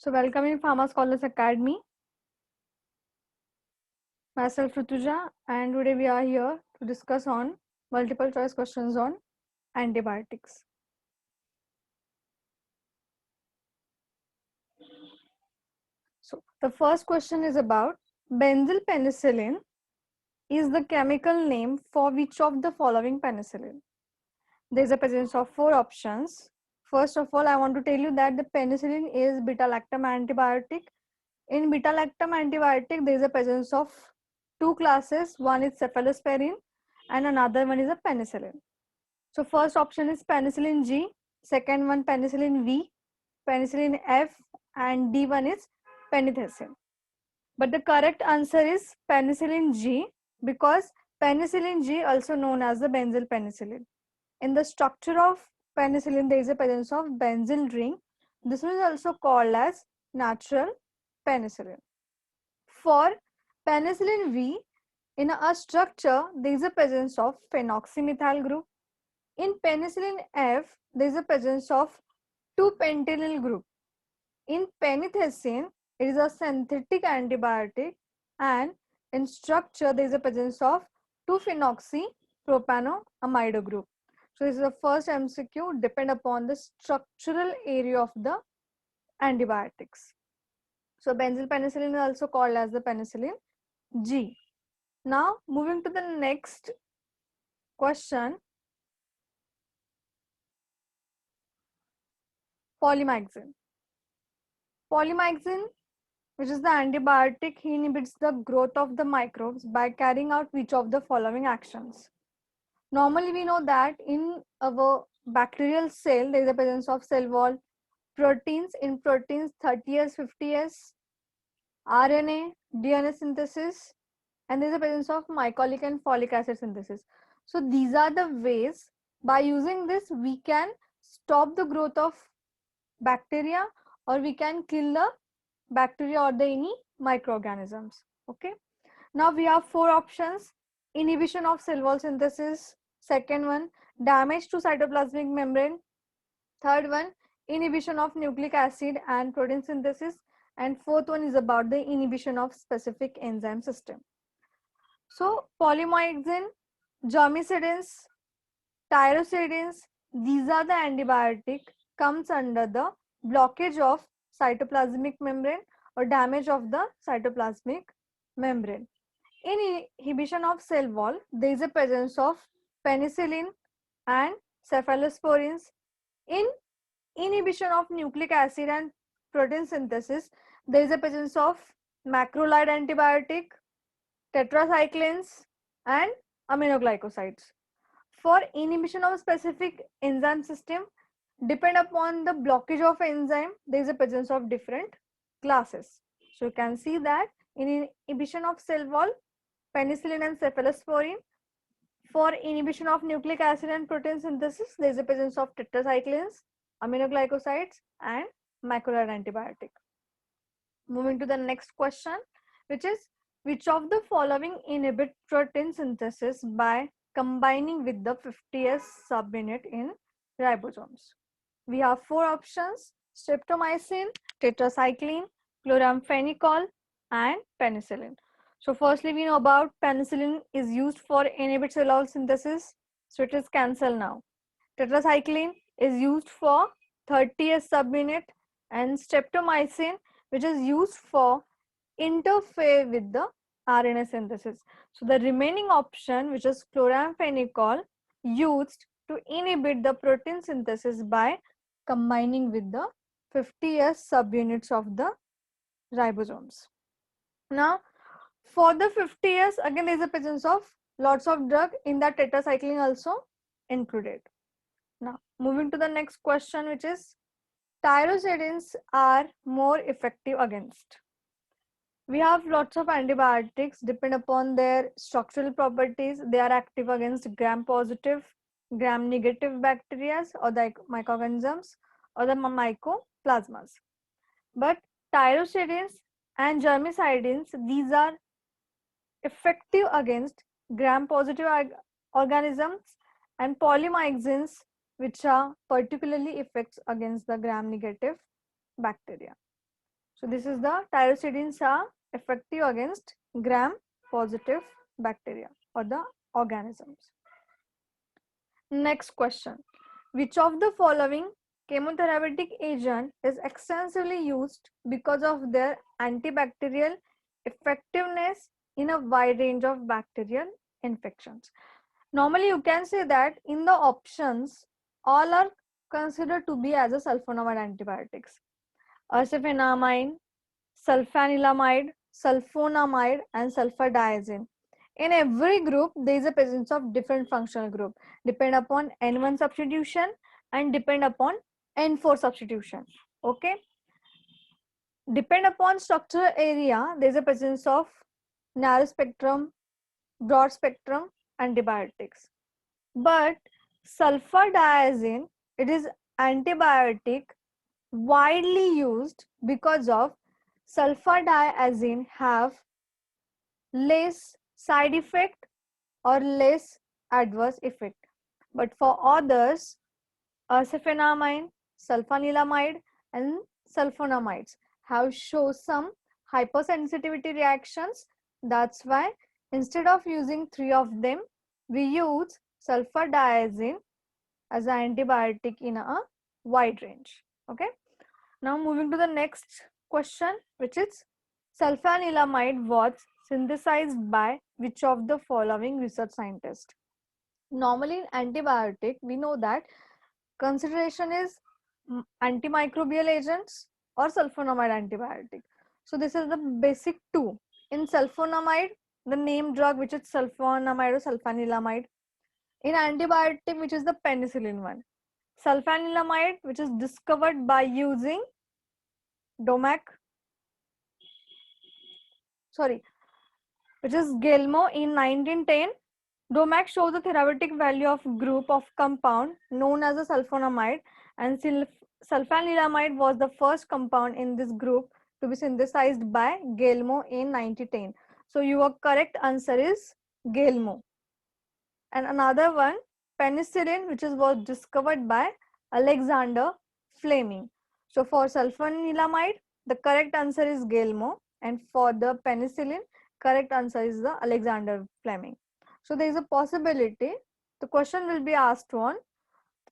So welcome in Pharma Scholars Academy. Myself Rutuja, and today we are here to discuss on multiple choice questions on antibiotics. So the first question is about benzyl penicillin is the chemical name for which of the following penicillin? There is a presence of 4 options. First of all, I want to tell you that the penicillin is beta-lactam antibiotic. In beta-lactam antibiotic, there is a presence of 2 classes. One is cephalosporin and another one is a penicillin. So first option is penicillin G, second one penicillin V, penicillin F, and D one is penithecin. But the correct answer is penicillin G, because penicillin G, also known as the benzyl penicillin. In the structure of penicillin, there is a presence of benzyl ring. This is also called as natural penicillin. For penicillin V, in a structure, there is a presence of phenoxymethyl group. In penicillin F, there is a presence of 2-pentylyl group. In penithecin, it is a synthetic antibiotic, and in structure, there is a presence of 2-phenoxypropanoamide group. So this is the first MCQ, depend upon the structural area of the antibiotics. So benzyl penicillin is also called as the penicillin G. Now moving to the next question. Polymyxin. Polymyxin, which is the antibiotic, he inhibits the growth of the microbes by carrying out which of the following actions? Normally we know that in our bacterial cell there is a presence of cell wall, proteins, in proteins 30S, 50S, RNA, DNA synthesis, and there is a presence of mycolic and folic acid synthesis. So these are the ways, by using this we can stop the growth of bacteria, or we can kill the bacteria or the any microorganisms. Okay, now we have 4 options: inhibition of cell wall synthesis, second one damage to cytoplasmic membrane, third one inhibition of nucleic acid and protein synthesis, and fourth one is about the inhibition of specific enzyme system. So polymyxin, germicidins, tyrosidins, these are the antibiotic comes under the blockage of cytoplasmic membrane or damage of the cytoplasmic membrane. In inhibition of cell wall, there is a presence of penicillin and cephalosporins. In inhibition of nucleic acid and protein synthesis, there is a presence of macrolide antibiotic, tetracyclines, and aminoglycosides. For inhibition of specific enzyme system, depend upon the blockage of enzyme, there is a presence of different classes. So you can see that in inhibition of cell wall, penicillin and cephalosporin. For inhibition of nucleic acid and protein synthesis, there is a presence of tetracyclines, aminoglycosides, and macrolide antibiotic. Moving to the next question, which is which of the following inhibit protein synthesis by combining with the 50S subunit in ribosomes? We have 4 options: streptomycin, tetracycline, chloramphenicol, and penicillin. So firstly, we know about penicillin is used for inhibit cell wall synthesis, so it is cancelled now. Tetracycline is used for 30S subunit, and streptomycin, which is used for interfere with the RNA synthesis. So the remaining option, which is chloramphenicol, used to inhibit the protein synthesis by combining with the 50S subunits of the ribosomes. Now, for the 50S, again there is a presence of lots of drug in that tetracycline also included. Now, moving to the next question, which is tyrosidins are more effective against. We have lots of antibiotics, depend upon their structural properties. They are active against gram-positive, gram-negative bacteria or the microorganisms or the mycoplasmas. But tyrosidins and germicidins, these are effective against gram-positive organisms, and polymyxins, which are particularly effects against the gram-negative bacteria. So this is the tyrosine are effective against gram-positive bacteria or the organisms. Next question. Which of the following chemotherapeutic agent is extensively used because of their antibacterial effectiveness in a wide range of bacterial infections? Normally, you can say that in the options, all are considered to be as a sulfonamide antibiotics. Acefenamide, sulfanilamide, sulfonamide, and sulfadiazine. In every group, there is a presence of different functional group, depend upon N1 substitution and depend upon N4 substitution. Okay. Depend upon structural area, there is a presence of narrow spectrum, broad spectrum antibiotics. But sulfadiazine, it is antibiotic widely used because of sulfadiazine have less side effect or less adverse effect. But for others, acefenamide, sulfanilamide, and sulfonamides have shown some hypersensitivity reactions. That's why instead of using 3 of them, we use sulfadiazine as an antibiotic in a wide range. Okay. Now moving to the next question, which is sulfanilamide was synthesized by which of the following research scientists? Normally in antibiotic, we know that consideration is antimicrobial agents or sulfonamide antibiotic. So this is the basic two. In sulfonamide, the name drug which is sulfonamide or sulfanilamide. In antibiotic, which is the penicillin one. Sulfanilamide, which is discovered by using which is Gelmo in 1910. Domac shows the therapeutic value of group of compound known as a sulfonamide, and sulfanilamide was the first compound in this group to be synthesized by Gelmo in 1910. So your correct answer is Gelmo. And another one, penicillin, which was discovered by Alexander Fleming. So for sulfanilamide, the correct answer is Gelmo, and for the penicillin, correct answer is the Alexander Fleming. So there is a possibility the question will be asked on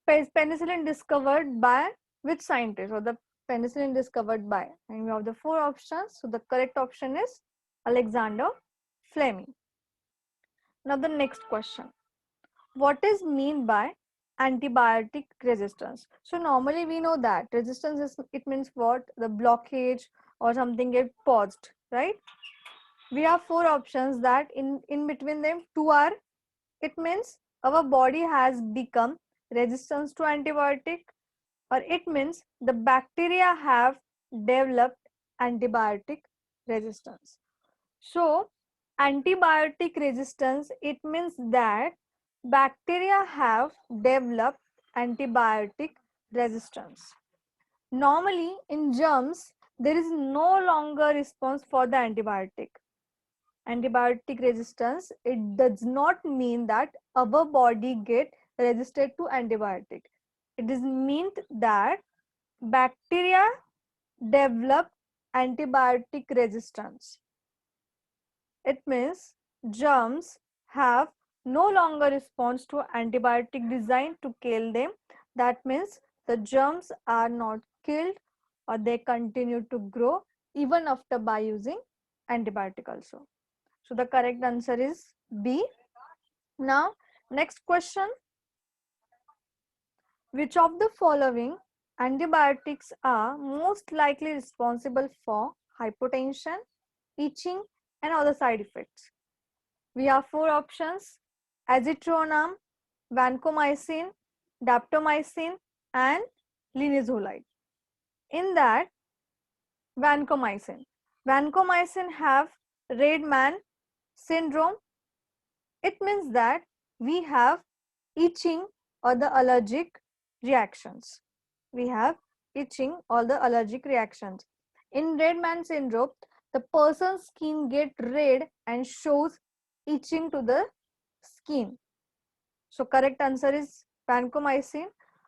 penicillin discovered by which scientist, or the penicillin discovered by, and we have the 4 options. So the correct option is Alexander Fleming. Now the next question. What is mean by antibiotic resistance? So normally we know that resistance is, it means what? The blockage or something get paused, right? We have 4 options that in between them 2 are, it means our body has become resistant to antibiotic, or it means the bacteria have developed antibiotic resistance. So antibiotic resistance, it means that bacteria have developed antibiotic resistance. Normally in germs, there is no longer response for the antibiotic. Antibiotic resistance, it does not mean that our body get resistant to antibiotic. It is meant that bacteria develop antibiotic resistance. It means germs have no longer response to antibiotic designed to kill them. That means the germs are not killed, or they continue to grow even after by using antibiotic also. So the correct answer is B. Now next question. Which of the following antibiotics are most likely responsible for hypotension, itching, and other side effects? We have 4 options: azithromycin, vancomycin, daptomycin, and linezolid. In that, vancomycin. Vancomycin have red man syndrome. It means that we have itching or the allergic reactions. We have itching or the allergic reactions. In red man syndrome, the person's skin get red and shows itching to the skin. So correct answer is vancomycin.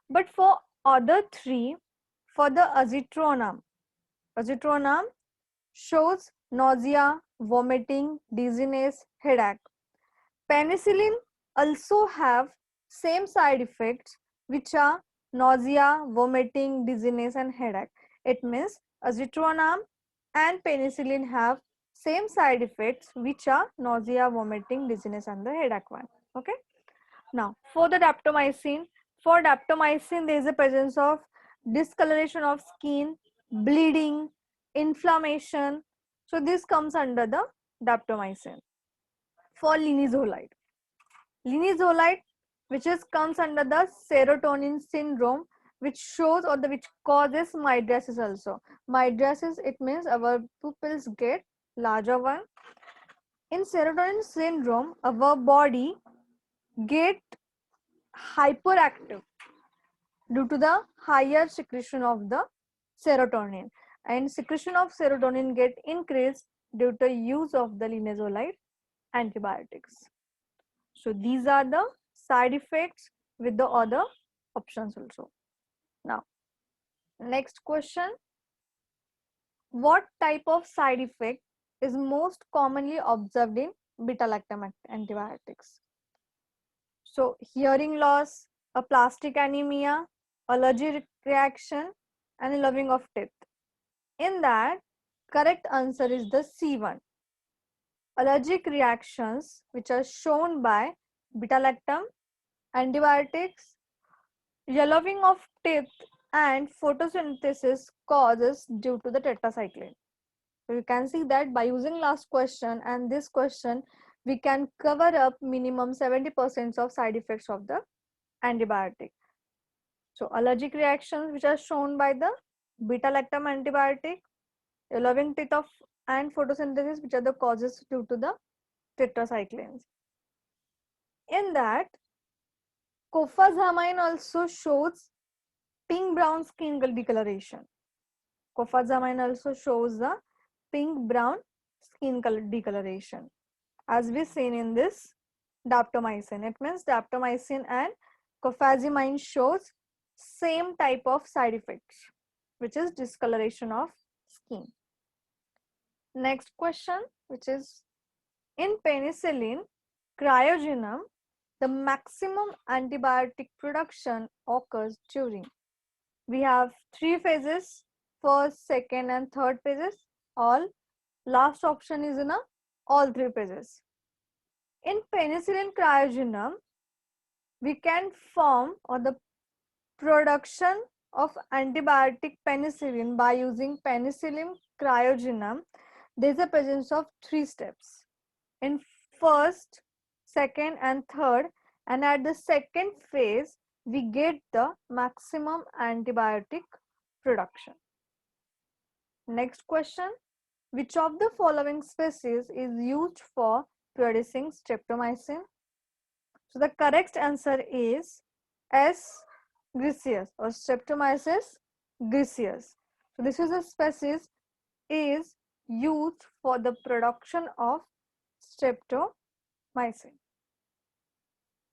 But for other 3, for the azithromycin, Azithromycin shows nausea, vomiting, dizziness, headache. Penicillin also have same side effects which are nausea, vomiting, dizziness and headache. It means azithromycin and penicillin have same side effects which are nausea, vomiting, dizziness and the headache one. Okay. Now for the daptomycin there is a presence of discoloration of skin, bleeding, inflammation. So this comes under the daptomycin. For linezolide, which is comes under the serotonin syndrome, which shows or the which causes mydriasis also. Mydriasis, it means our pupils get larger one. In serotonin syndrome, our body get hyperactive due to the higher secretion of the serotonin, and secretion of serotonin get increased due to use of the linezolide antibiotics. So these are the side effects with the other options also. Now, next question. What type of side effect is most commonly observed in beta-lactam antibiotics? So hearing loss, aplastic anemia, allergic reaction, and lowing of teeth. In that, correct answer is the C1. Allergic reactions which are shown by beta-lactam antibiotics, yellowing of teeth and photosynthesis causes due to the tetracycline. So you can see that by using last question and this question, we can cover up minimum 70% of side effects of the antibiotic. So allergic reactions which are shown by the beta-lactam antibiotic, yellowing teeth of and photosynthesis which are the causes due to the tetracyclines. In that, cofazamine also shows pink brown skin discoloration. Cofazamine also shows the pink brown skin color discoloration as we seen in this daptomycin. It means daptomycin and cofazamine shows same type of side effects, which is discoloration of skin. Next question, which is in penicillin cryogenum, the maximum antibiotic production occurs during. We have three phases, first, second and third phases. All last option is in all three phases. In penicillin cryogenum, we can form or the production of antibiotic penicillin by using penicillin cryogenum. There is a presence of three steps. In first, second and third, and at the second phase, we get the maximum antibiotic production. Next question. Which of the following species is used for producing streptomycin? So the correct answer is S. griseus or Streptomyces griseus. So this is a species is used for the production of streptomycin.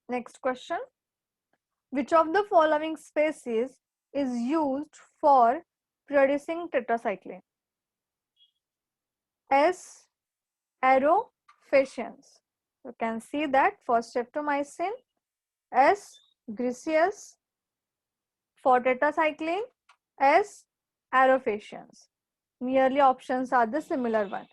Next question. Which of the following species is used for producing tetracycline? S. Aerophaciens. You can see that for streptomycin, S. griseus, for tetracycline, S. aerophaciens. Nearly options are the similar one.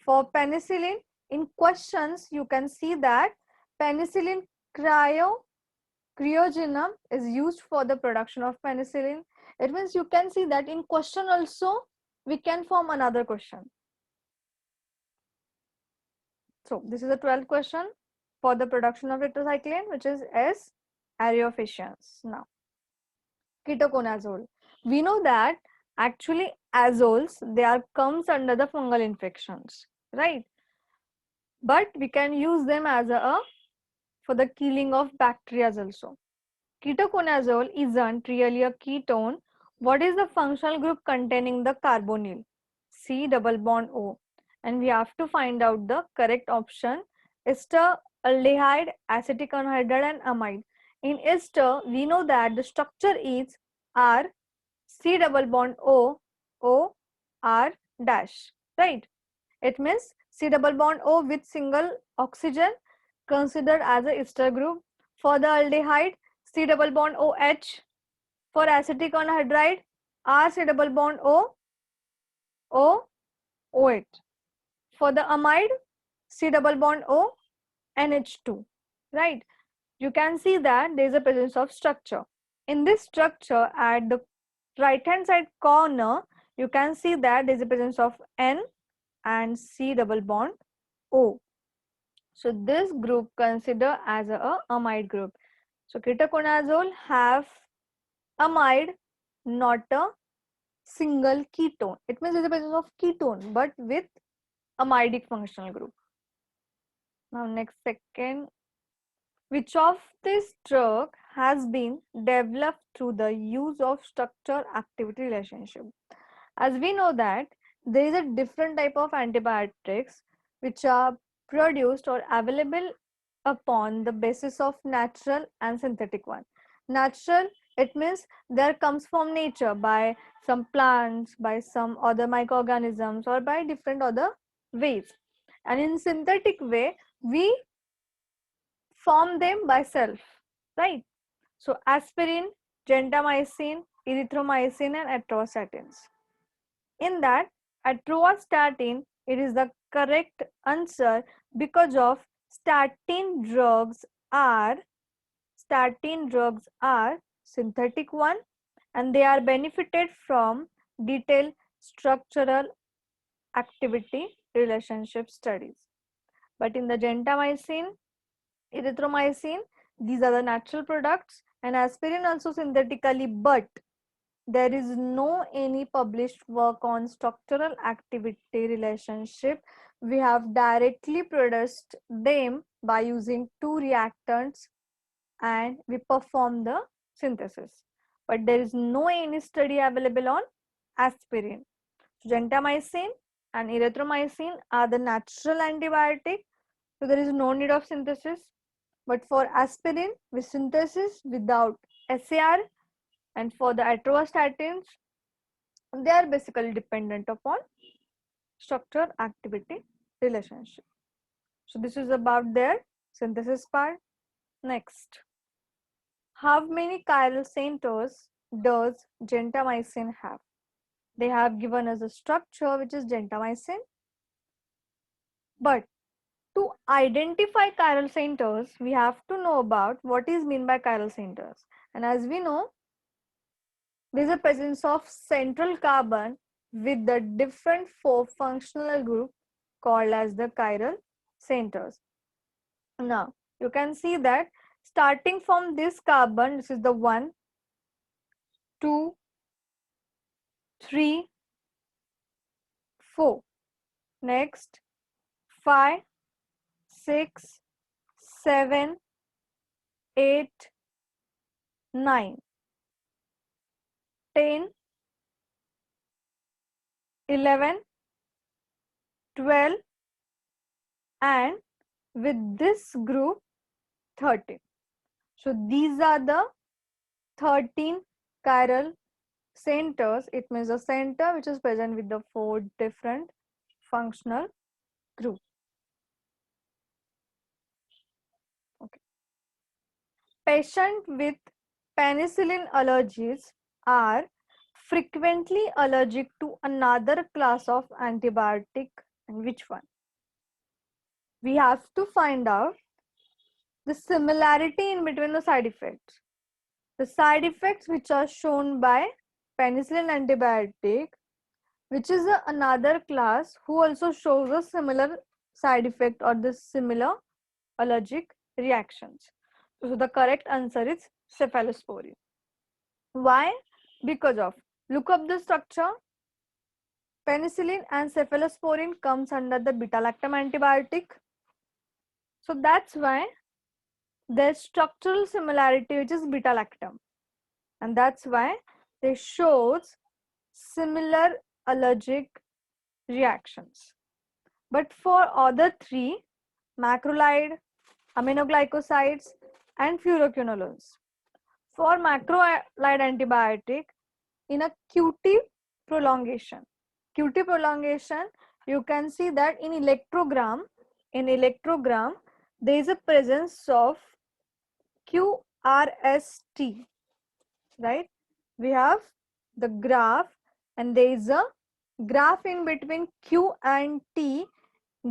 For penicillin, in questions you can see that penicillin cryogenum is used for the production of penicillin. It means you can see that in question also we can form another question. So this is the 12th question for the production of tetracycline, which is S. aerophaciens. Now, ketoconazole. We know that actually azoles, they are comes under the fungal infections, right? But we can use them as a for the killing of bacteria also. Ketoconazole isn't really a ketone. What is the functional group containing the carbonyl? C double bond O. And we have to find out the correct option. Ester, aldehyde, acetic anhydride and amide. In ester, we know that the structure is R, C double bond O, O, R, dash, right? It means C double bond O with single oxygen considered as a ester group. For the aldehyde, C double bond OH. For acetic anhydride, R C double bond O, O, OH. For the amide, C double bond O, NH2, right? You can see that there is a presence of structure. In this structure, at the right hand side corner, you can see that there is a presence of N and C double bond O. So this group consider as a amide group. So ketoconazole have amide, not a single ketone. It means there is a presence of ketone, but with amidic functional group. Now next second, which of this drug has been developed through the use of structure activity relationship? As we know that there is a different type of antibiotics which are produced or available upon the basis of natural and synthetic one. Natural, it means there comes from nature by some plants, by some other microorganisms, or by different other ways. And in synthetic way, we form them by self, right? So aspirin, gentamicin, erythromycin, and atorvastatins. In that, atorvastatin, it is the correct answer because of are statin drugs are synthetic one, and they are benefited from detailed structural activity relationship studies. But in the gentamicin, erythromycin, these are the natural products, and aspirin also synthetically, but there is no any published work on structural activity relationship. We have directly produced them by using two reactants and we perform the synthesis. But there is no any study available on aspirin. So gentamicin and erythromycin are the natural antibiotic, so there is no need of synthesis. But for aspirin, we synthesis without SAR, and for the atorvastatins, they are basically dependent upon structure activity relationship. So this is about their synthesis part. Next, how many chiral centers does gentamicin have? They have given us a structure which is gentamicin, but to identify chiral centers, we have to know about what is meant by chiral centers. And as we know, there is a presence of central carbon with the different four functional group called as the chiral centers. Now, you can see that starting from this carbon, this is the 1, 2, 3, 4. Next, 5, 6, 7, 8, 9, 10, 11, 12, and with this group 13. So these are the 13 chiral centers. It means a center which is present with the 4 different functional groups. Okay. Patients with penicillin allergies are frequently allergic to another class of antibiotic, and which one? We have to find out the similarity in between the side effects. The side effects which are shown by penicillin antibiotic, which is another class who also shows a similar side effect or the similar allergic reactions. So the correct answer is cephalosporin. Why? Because of, look up the structure. Penicillin and cephalosporin comes under the beta-lactam antibiotic. So that's why there's structural similarity which is beta-lactam. And that's why they shows similar allergic reactions. But for other three, macrolide, aminoglycosides, and fluoroquinolones. For macrolide antibiotic, in a QT prolongation, QT prolongation, you can see that in electrogram, there is a presence of QRST, right? We have the graph and there is a graph in between Q and T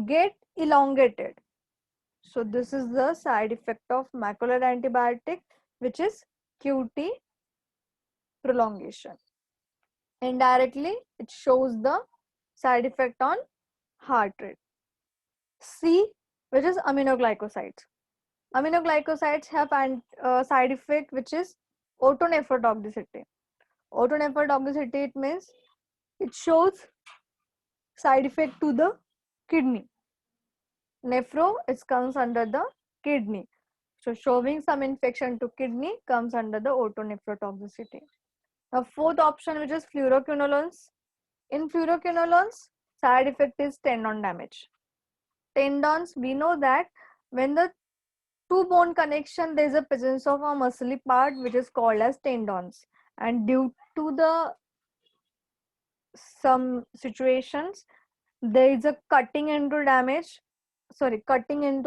get elongated. So this is the side effect of macrolide antibiotic, which is QT prolongation. Indirectly, it shows the side effect on heart rate. C, which is aminoglycosides. Aminoglycosides have side effect which is otonephrotoxicity. Otonephrotoxicity, it means it shows side effect to the kidney. Nephro, it comes under the kidney. So showing some infection to kidney comes under the otonephrotoxicity. Now fourth option, which is fluoroquinolones. In fluoroquinolones, side effect is tendon damage. Tendons, we know that when the two bone connection, there is a presence of a muscly part which is called as tendons, and due to the some situations there is a cutting into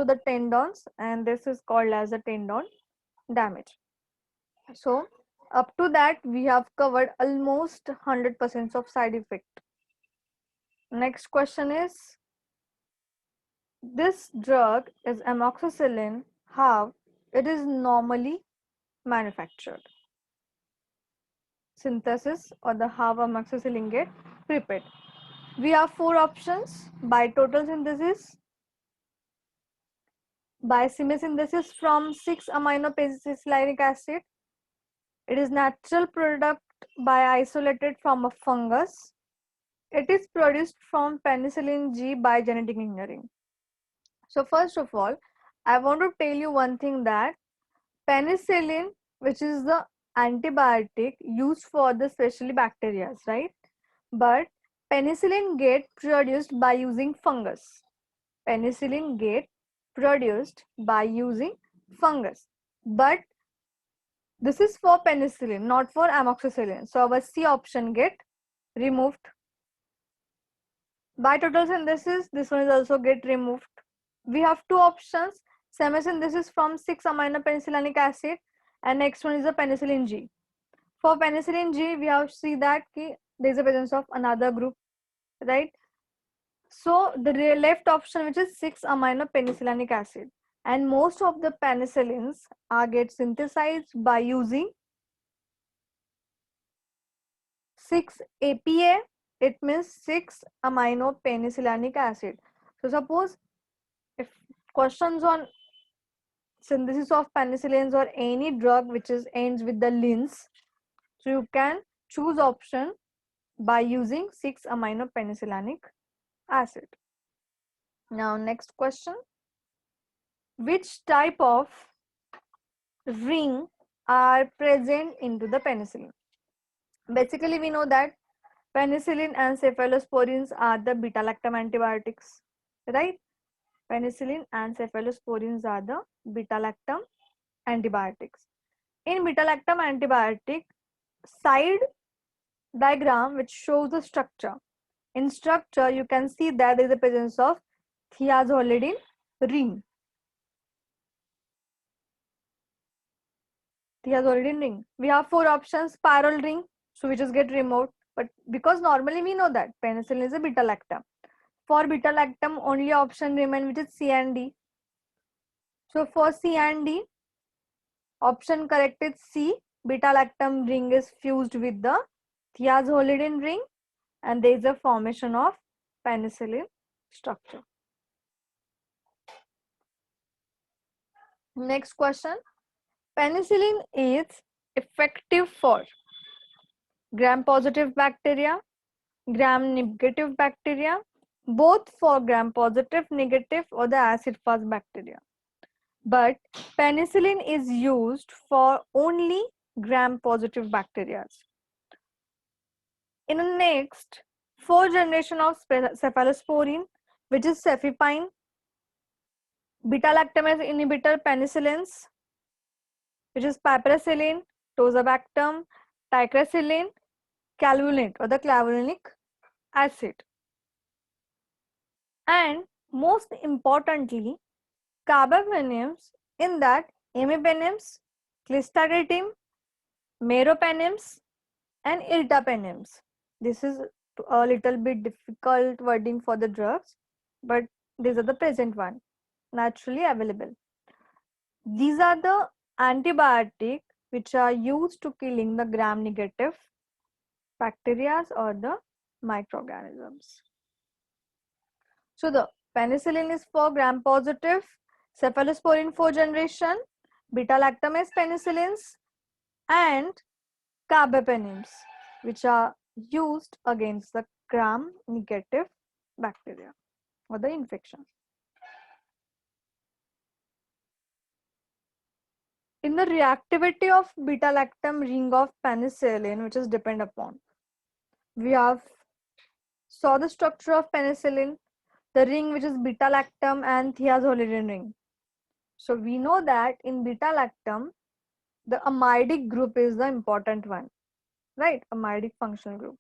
the tendons, and this is called as a tendon damage. So up to that we have covered almost 100% of side effect. Next question is, this drug is amoxicillin. How it is normally manufactured? Synthesis or the how amoxicillin get prepared. We have four options: by total synthesis, by semi-synthesis from 6-amino-penicillinic acid. It is natural product by isolated from a fungus. It is produced from penicillin G by genetic engineering. So first of all, I want to tell you one thing, that penicillin, which is the antibiotic used for the specially bacteria, right? But penicillin get produced by using fungus. Penicillin get produced by using fungus. But this is for penicillin, not for amoxicillin. So our C option get removed. By total synthesis, this one is also get removed. We have two options: semi-synthesis from 6-amino-penicillinic acid, and next one is the penicillin G. For penicillin G, we have to see that there is a presence of another group, right? So the left option, which is 6-amino-penicillinic acid, and most of the penicillins are get synthesized by using 6-APA. It means 6-amino-penicillinic acid. So suppose if questions on synthesis of penicillins or any drug which is ends with the lins, so you can choose option by using 6-amino-penicillinic acid. Now next question, which type of ring are present into the penicillin? Basically we know that penicillin and cephalosporins are the beta-lactam antibiotics, right? Penicillin and cephalosporins are the beta-lactam antibiotics. In beta-lactam antibiotic, side diagram which shows the structure. In structure, you can see that there is the presence of thiazolidine ring. Thiazolidine ring. We have four options: spiral ring, so we just get removed. But because normally we know that penicillin is a beta-lactam. For beta-lactam, only option remain which is C and D. So for C and D, option correct is C. Beta-lactam ring is fused with the thiazolidine ring, and there is a formation of penicillin structure. Next question. Penicillin is effective for gram-positive bacteria, gram-negative bacteria, both for gram-positive, negative, or the acid-fast bacteria. But penicillin is used for only gram-positive bacteria. In the next 4th generation of cephalosporin, which is cefepime, beta-lactamase inhibitor penicillins, which is piperacillin, tazobactam, ticagrelin, clavulanic or the clavulanic acid. And most importantly, carbapenems, in that imipenems, clistaldidim, meropenems, and ertapenems. This is a little bit difficult wording for the drugs, but these are the present one, naturally available. These are the antibiotic which are used to killing the gram-negative bacteria or the microorganisms. So the penicillin is for gram-positive, cephalosporin 4 generation, beta-lactamase penicillins, and carbapenems, which are used against the gram-negative bacteria or the infection. In the reactivity of beta-lactam ring of penicillin, which is depend upon, we have saw the structure of penicillin, the ring which is beta-lactam and thiazolidine ring. So we know that in beta-lactam, the amidic group is the important one, right? Amidic functional group.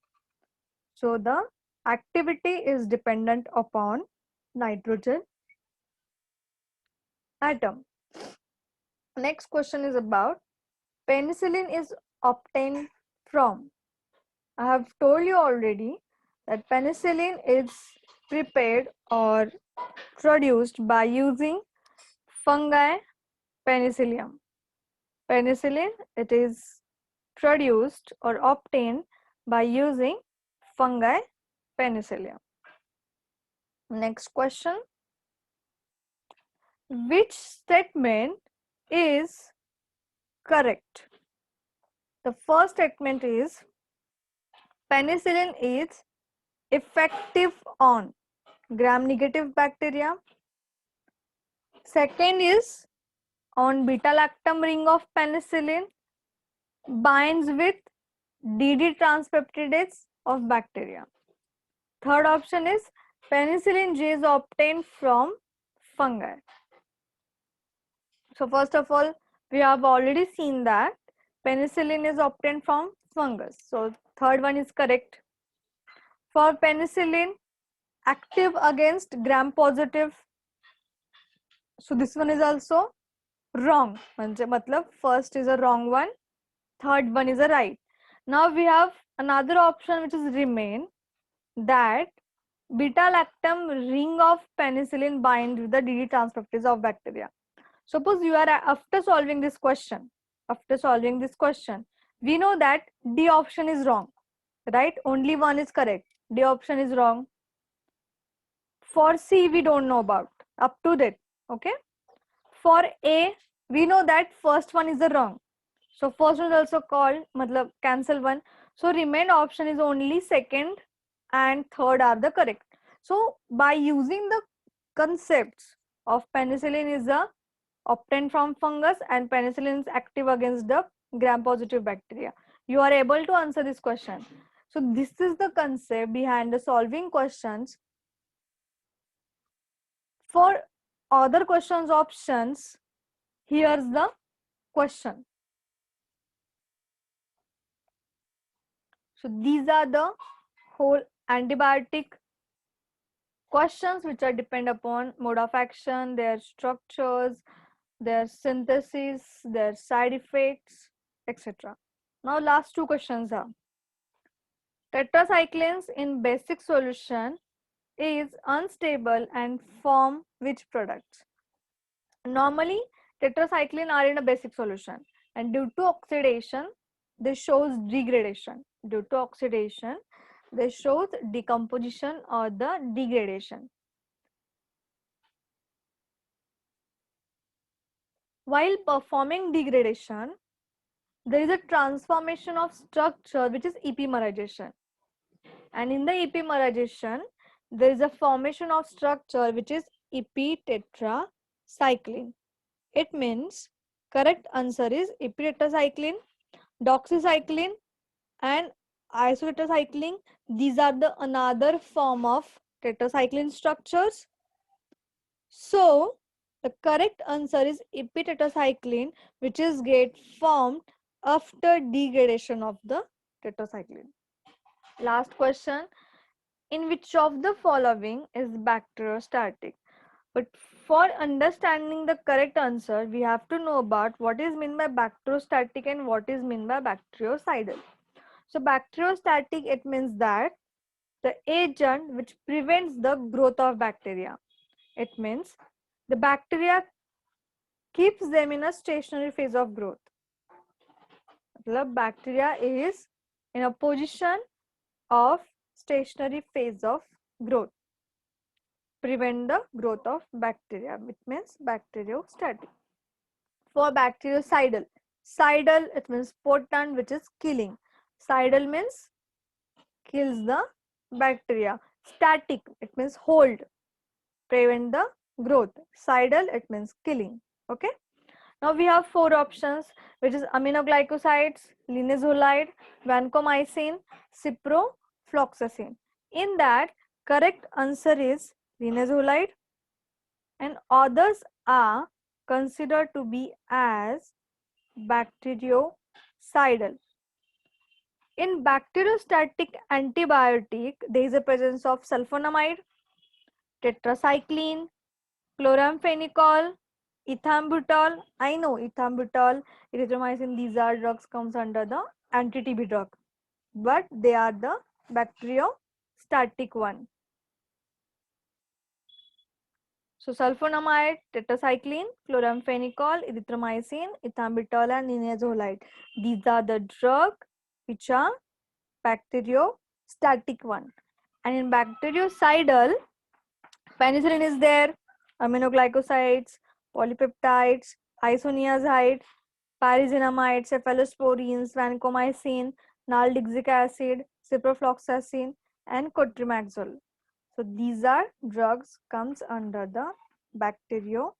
So the activity is dependent upon nitrogen atom. Next question is about penicillin is obtained from. I have told you already that penicillin is prepared or produced by using fungi penicillium. Penicillin, it is produced or obtained by using fungi penicillium. Next question. Which statement is correct? The first statement is penicillin is effective on gram-negative bacteria. Second is on beta-lactam ring of penicillin binds with DD transpeptidases of bacteria. Third option is penicillin G is obtained from fungi. So first of all, we have already seen that penicillin is obtained from fungus. So third one is correct. For penicillin, active against gram-positive. So this one is also wrong. Matlab first is a wrong one, third one is a right. Now we have another option which is remain, that beta-lactam ring of penicillin bind with the DD transpeptase of bacteria. Suppose you are after solving this question, we know that D option is wrong, right? Only one is correct. D option is wrong. For C, we don't know about up to that. Okay. For A, we know that first one is the wrong. So first one is also called, matlab cancel one. So remain option is only second and third are the correct. So by using the concepts of penicillin is a obtained from fungus and penicillin is active against the gram-positive bacteria, you are able to answer this question. So this is the concept behind the solving questions. For other questions options, here's the question. So these are the whole antibiotic questions which are depend upon mode of action, their structures, their synthesis, their side effects, etc. Now last two questions are, tetracyclines in basic solution is unstable and form which products? Normally tetracycline are in a basic solution and due to oxidation they shows degradation. Due to oxidation they shows decomposition or the degradation. While performing degradation, there is a transformation of structure which is epimerization. And in the epimerization, there is a formation of structure which is epitetracycline. It means correct answer is epitetracycline, doxycycline, and isotetracycline. These are the another form of tetracycline structures. So the correct answer is epitetracycline, which is get formed after degradation of the tetracycline. Last question. In which of the following is bacteriostatic? But for understanding the correct answer, we have to know about what is meant by bacteriostatic and what is meant by bactericidal. So bacteriostatic, it means that the agent which prevents the growth of bacteria. It means the bacteria keeps them in a stationary phase of growth. The bacteria is in a position of stationary phase of growth. Prevent the growth of bacteria, which means bacteriostatic. For bactericidal, cidal, it means potent, which is killing. Cidal means kills the bacteria. Static, it means hold, prevent the growth. Cidal, it means killing. Okay. Now we have four options, which is aminoglycosides, linezolide, vancomycin, ciprofloxacin. In that, correct answer is linezolide, and others are considered to be as bactericidal. In bacteriostatic antibiotic, there is a presence of sulfonamide, tetracycline, chloramphenicol, ethambutol. I know ethambutol, erythromycin, these are drugs comes under the anti-TB drug, but they are the bacteriostatic one. So sulfonamide, tetracycline, chloramphenicol, erythromycin, ethambutol and linezolide. These are the drugs which are bacteriostatic one. And in bactericidal, penicillin is there, aminoglycosides, polypeptides, isoniazide, pyrazinamide, cephalosporins, vancomycin, naldixic acid, ciprofloxacin, and cotrimoxazole. So these are drugs comes under the bactericidal.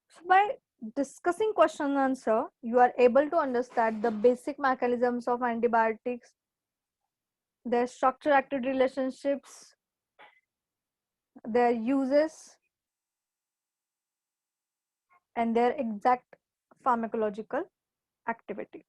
So by discussing question and answer, you are able to understand the basic mechanisms of antibiotics, their structure activity relationships, their uses, and their exact pharmacological activity.